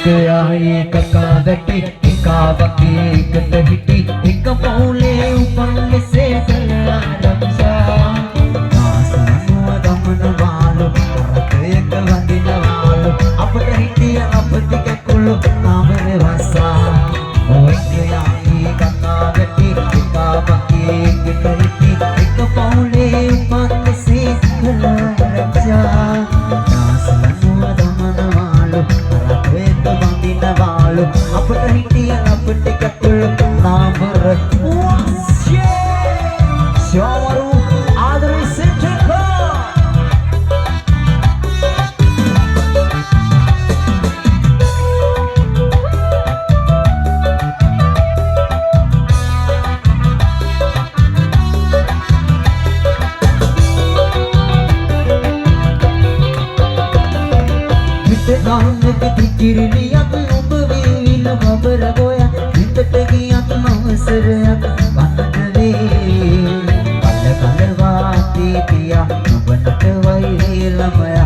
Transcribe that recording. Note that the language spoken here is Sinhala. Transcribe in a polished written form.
एक आए कका गटी एकावकी एक हिटी एक पौले उपंग से रक्षा नासनु दमन वालो रत एक वंदिन वालो අපට හිටිය අපතික කුළු නාමර වසා एक आए कका गटी एकावकी एक हिटी एक पौले उपंग से रक्षा नासनु दमन वालो අපට හිටිය අපිට කකුල් නාමර ශාවරු ආදරේ සෙට්කෝ පිටගානක තිකිරිලියක් ඔබ වේවිල බබර ගෝය හිතට ගියත් මවසරයක් වන්නට වේ කල කල වාති පියා ඔබට වෛරී ළමයා